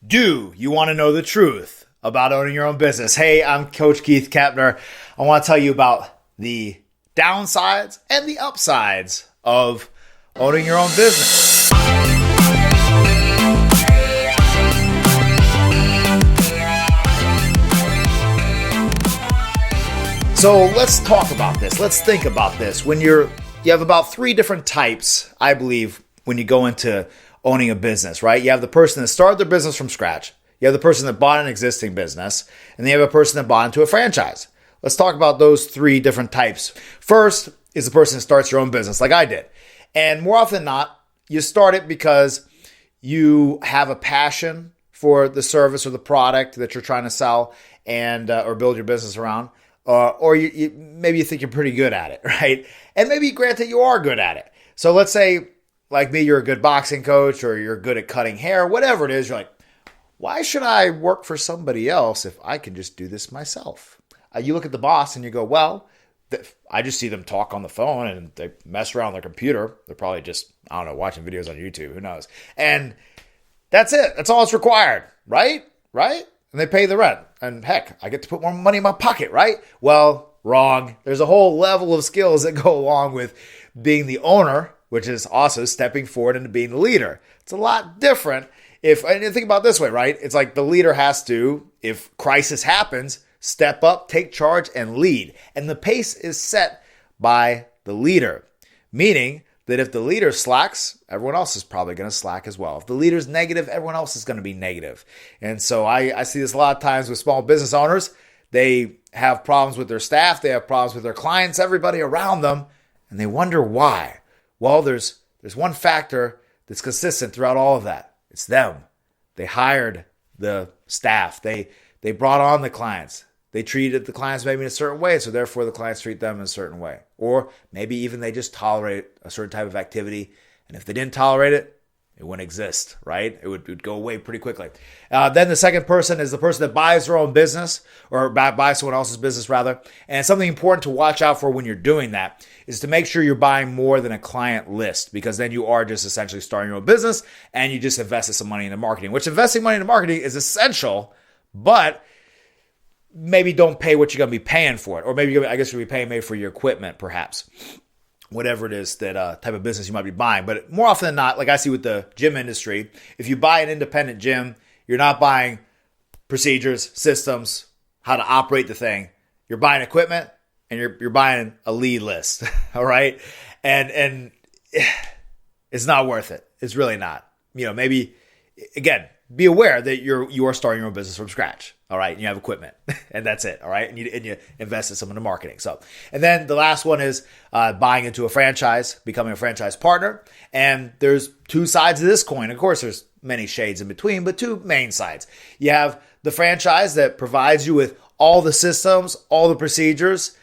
Do you want to know the truth about owning your own business? Hey, I'm Coach Keith Keppner. I want to tell you about the downsides and the upsides of owning your own business. So let's talk about this. Let's think about this. When you have about three different types, I believe, when you go into owning a business, right? You have the person that started their business from scratch. You have the person that bought an existing business, and then you have a person that bought into a franchise. Let's talk about those three different types. First is the person that starts your own business, like I did. And more often than not, you start it because you have a passion for the service or the product that you're trying to sell and or build your business around. Or maybe you think you're pretty good at it, right? And maybe granted you are good at it. So let's say, like me, you're a good boxing coach or you're good at cutting hair, whatever it is. You're like, why should I work for somebody else if I can just do this myself? You look at the boss and you go, well, I just see them talk on the phone and they mess around on their computer. They're probably just, I don't know, watching videos on YouTube. Who knows? And that's it. That's all it's required, right? Right? And they pay the rent. And heck, I get to put more money in my pocket, right? Well, wrong. There's a whole level of skills that go along with being the owner, which is also stepping forward into being the leader. It's a lot different. And think about it this way, right? It's like the leader has to, if crisis happens, step up, take charge, and lead. And the pace is set by the leader, meaning that if the leader slacks, everyone else is probably going to slack as well. If the leader's negative, everyone else is going to be negative. And so I see this a lot of times with small business owners. They have problems with their staff. They have problems with their clients, everybody around them, and they wonder why. Well, there's one factor that's consistent throughout all of that. It's them. They hired the staff. They brought on the clients. They treated the clients maybe in a certain way, so therefore the clients treat them in a certain way. Or maybe even they just tolerate a certain type of activity, and if they didn't tolerate it, it wouldn't exist, right? It would go away pretty quickly. Then the second person is the person that buys their own business or buys someone else's business, rather. And something important to watch out for when you're doing that is to make sure you're buying more than a client list, because then you are just essentially starting your own business and you just invested some money into marketing, which investing money into marketing is essential, but maybe don't pay what you're going to be paying for it. Or maybe, I guess, you'll be paying maybe for your equipment, perhaps. Whatever it is that type of business you might be buying. But more often than not, like I see with the gym industry, if you buy an independent gym, you're not buying procedures, systems, how to operate the thing. You're buying equipment and you're buying a lead list. All right. And it's not worth it. It's really not. Maybe, again, be aware that you are starting your own business from scratch. All right. And you have equipment and that's it. All right. And you invest in some into marketing. And then the last one is buying into a franchise, becoming a franchise partner. And there's two sides of this coin. Of course, there's many shades in between, but two main sides. You have the franchise that provides you with all the systems, all the procedures,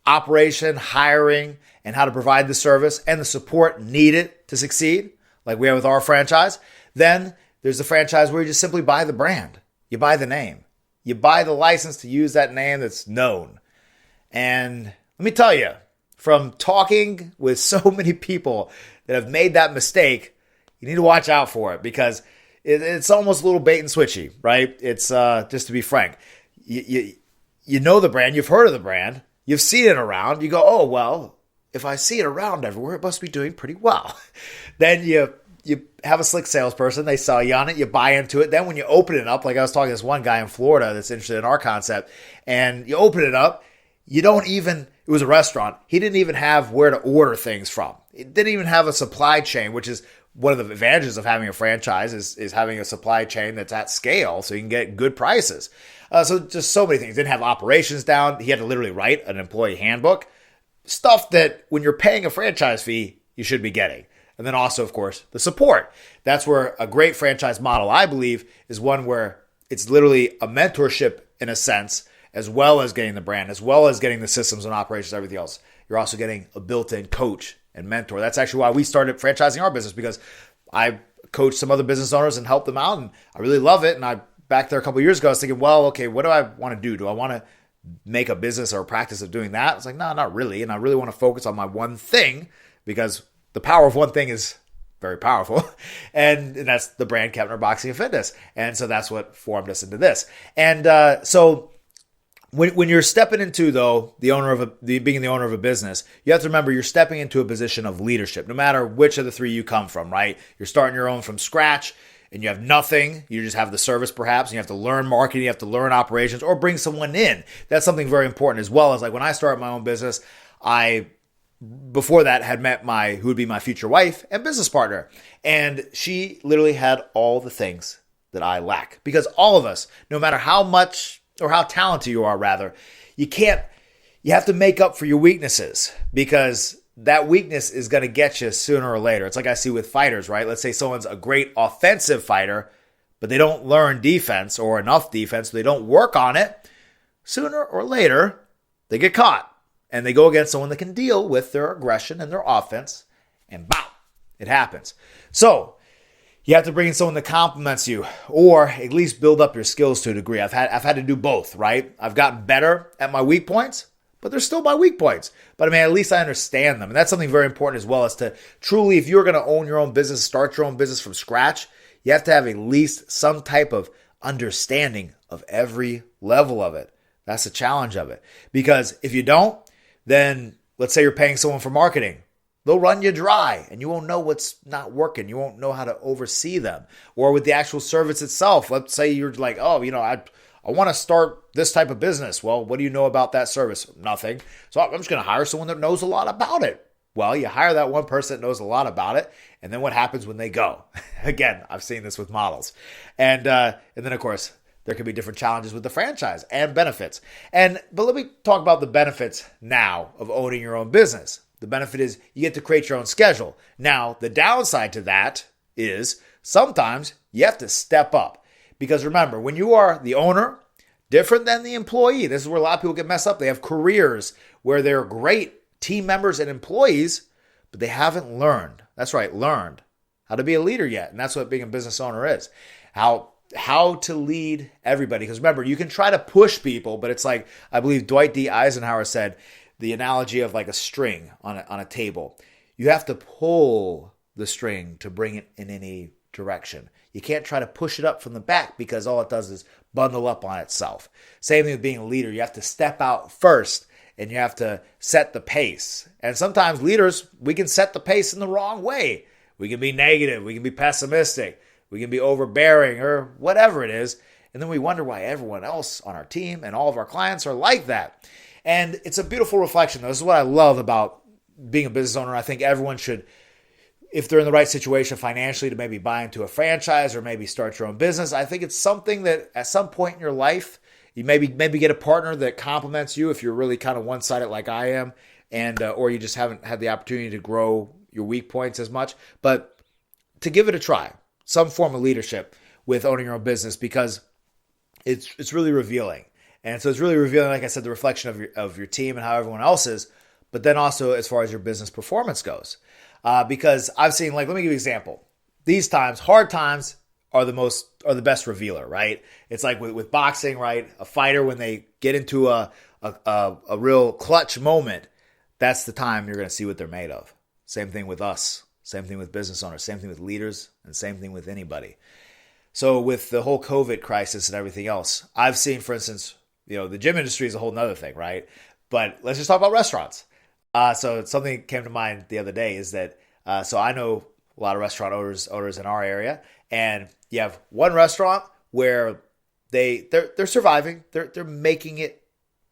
operation, hiring, and how to provide the service and the support needed to succeed, like we have with our franchise. Then there's the franchise where you just simply buy the brand. You buy the name. You buy the license to use that name that's known. And let me tell you, from talking with so many people that have made that mistake, you need to watch out for it, because it's almost a little bait and switchy, right? It's just to be frank. You know the brand. You've heard of the brand. You've seen it around. You go, oh, well, if I see it around everywhere, it must be doing pretty well. Then you have a slick salesperson. They sell you on it. You buy into it. Then when you open it up, like I was talking to this one guy in Florida that's interested in our concept, and you open it up, it was a restaurant. He didn't even have where to order things from. It didn't even have a supply chain, which is one of the advantages of having a franchise is having a supply chain that's at scale so you can get good prices. So just so many things. Didn't have operations down. He had to literally write an employee handbook. Stuff that when you're paying a franchise fee, you should be getting. And then also, of course, the support. That's where a great franchise model, I believe, is one where it's literally a mentorship in a sense, as well as getting the brand, as well as getting the systems and operations, everything else. You're also getting a built-in coach and mentor. That's actually why we started franchising our business, because I coached some other business owners and helped them out, and I really love it. And I back there a couple of years ago, I was thinking, well, okay, what do I want to do? Do I want to make a business or a practice of doing that? It's like, no, not really. And I really want to focus on my one thing, because the power of one thing is very powerful. And that's the brand Keppner Boxing and Fitness. And so that's what formed us into this. And so when you're stepping into, though, being the owner of a business, you have to remember you're stepping into a position of leadership, no matter which of the three you come from, right? You're starting your own from scratch and you have nothing. You just have the service perhaps, and you have to learn marketing, you have to learn operations, or bring someone in. That's something very important, as well as like when I started my own business, before that had met who would be my future wife and business partner. And she literally had all the things that I lack, because all of us, no matter how much or how talented you are, rather, you have to make up for your weaknesses, because that weakness is going to get you sooner or later. It's like I see with fighters, right? Let's say someone's a great offensive fighter, but they don't learn defense or enough defense, so they don't work on it. Sooner or later, they get caught and they go against someone that can deal with their aggression and their offense, and bow, it happens. So you have to bring in someone that complements you, or at least build up your skills to a degree. I've had to do both, right? I've gotten better at my weak points, but they're still my weak points. But I mean, at least I understand them. And that's something very important as well, as to truly, if you're going to own your own business, start your own business from scratch, you have to have at least some type of understanding of every level of it. That's the challenge of it. Because if you don't, then let's say you're paying someone for marketing. They'll run you dry and you won't know what's not working. You won't know how to oversee them. Or with the actual service itself, let's say you're like, oh, I want to start this type of business. Well, what do you know about that service? Nothing. So I'm just going to hire someone that knows a lot about it. Well, you hire that one person that knows a lot about it, and then what happens when they go? Again, I've seen this with models. And then, of course, there could be different challenges with the franchise and benefits. But let me talk about the benefits now of owning your own business. The benefit is you get to create your own schedule. Now, the downside to that is sometimes you have to step up. Because remember, when you are the owner, different than the employee, this is where a lot of people get messed up. They have careers where they're great team members and employees, but they haven't learned. That's right, learned how to be a leader yet. And that's what being a business owner is. How to lead everybody. Because remember, you can try to push people, but it's like, I believe Dwight D. Eisenhower said, the analogy of like a string on a table. You have to pull the string to bring it in any direction. You can't try to push it up from the back, because all it does is bundle up on itself. Same thing with being a leader. You have to step out first and you have to set the pace. And sometimes leaders, we can set the pace in the wrong way. We can be negative. We can be pessimistic. We can be overbearing or whatever it is. And then we wonder why everyone else on our team and all of our clients are like that. And it's a beautiful reflection. This is what I love about being a business owner. I think everyone should, if they're in the right situation financially, to maybe buy into a franchise or maybe start your own business. I think it's something that at some point in your life, you maybe get a partner that complements you if you're really kind of one-sided like I am, and or you just haven't had the opportunity to grow your weak points as much. But to give it a try, some form of leadership with owning your own business, because it's really revealing. And so it's really revealing, like I said, the reflection of your team and how everyone else is, but then also as far as your business performance goes. Because I've seen, let me give you an example. These times, hard times are the best revealer, right? It's like with boxing, right? A fighter, when they get into a real clutch moment, that's the time you're going to see what they're made of. Same thing with us. Same thing with business owners. Same thing with leaders, and same thing with anybody. So with the whole COVID crisis and everything else, I've seen, for instance, the gym industry is a whole nother thing, right? But let's just talk about restaurants. So something that came to mind the other day is that, so I know a lot of restaurant owners in our area, and you have one restaurant where they're surviving, they're making it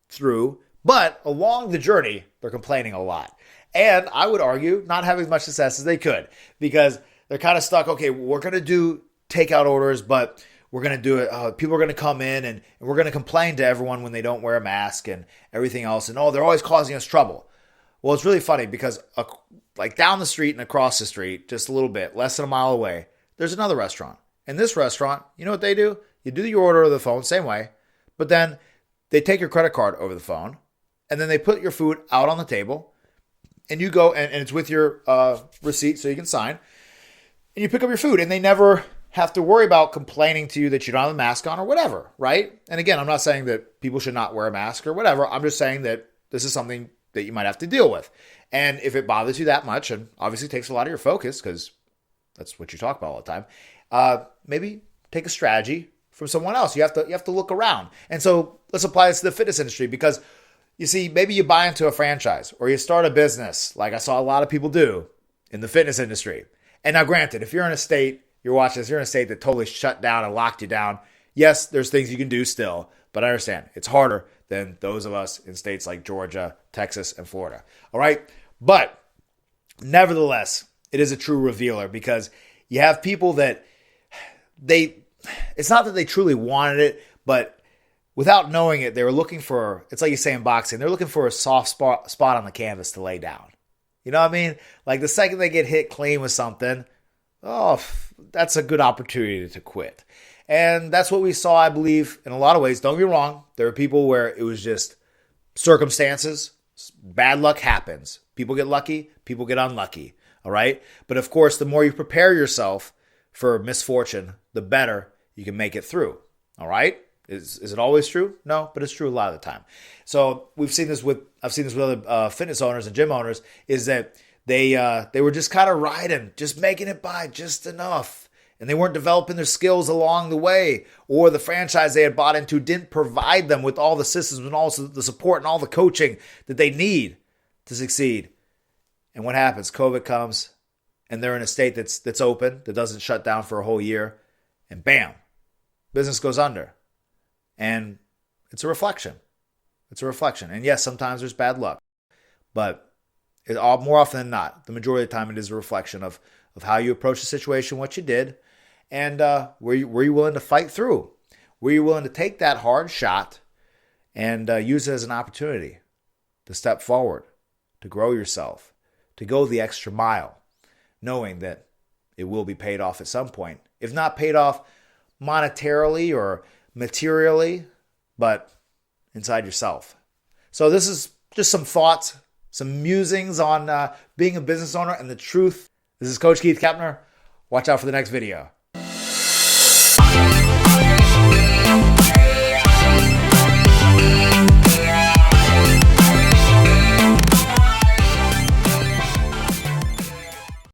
through, but along the journey, they're complaining a lot. And I would argue not having as much success as they could, because they're kind of stuck. Okay, we're going to do takeout orders, but we're going to do it. People are going to come in and we're going to complain to everyone when they don't wear a mask and everything else. And they're always causing us trouble. Well, it's really funny because like down the street and across the street, just a little bit, less than a mile away, there's another restaurant. And this restaurant, you know what they do? You do your order over the phone, same way, but then they take your credit card over the phone, and then they put your food out on the table, and you go, and it's with your receipt so you can sign, and you pick up your food, and they never have to worry about complaining to you that you don't have a mask on or whatever, right? And again, I'm not saying that people should not wear a mask or whatever. I'm just saying that this is something that you might have to deal with. And if it bothers you that much, and obviously takes a lot of your focus, because that's what you talk about all the time. Maybe take a strategy from someone else. You have to look around. And so let's apply this to the fitness industry, because you see, maybe you buy into a franchise or you start a business like I saw a lot of people do in the fitness industry. And now granted, if you're in a state, you're watching this, you're in a state that totally shut down and locked you down. Yes, there's things you can do still, but I understand it's harder than those of us in states like Georgia, Texas, and Florida. All right. But nevertheless, it is a true revealer, because you have people that it's not that they truly wanted it, but without knowing it, they were looking for, it's like you say in boxing, they're looking for a soft spot on the canvas to lay down. You know what I mean? Like the second they get hit clean with something, that's a good opportunity to quit. And that's what we saw, I believe, in a lot of ways. Don't get me wrong. There are people where it was just circumstances. Bad luck happens. People get lucky. People get unlucky. All right? But of course, the more you prepare yourself for misfortune, the better you can make it through. All right? Is it always true? No, but it's true a lot of the time. So I've seen this with other fitness owners and gym owners, is that they were just kind of riding, just making it by just enough. And they weren't developing their skills along the way, or the franchise they had bought into didn't provide them with all the systems and all the support and all the coaching that they need to succeed. And what happens? COVID comes, and they're in a state that's open, that doesn't shut down for a whole year, and bam, business goes under. And it's a reflection. It's a reflection. And yes, sometimes there's bad luck, but more often than not, the majority of the time, it is a reflection of how you approach the situation, what you did, and were you willing to fight through? Were you willing to take that hard shot and use it as an opportunity to step forward, to grow yourself, to go the extra mile, knowing that it will be paid off at some point. If not paid off monetarily or materially, but inside yourself. So this is just some thoughts, some musings on being a business owner and the truth. This is Coach Keith Keppner. Watch out for the next video.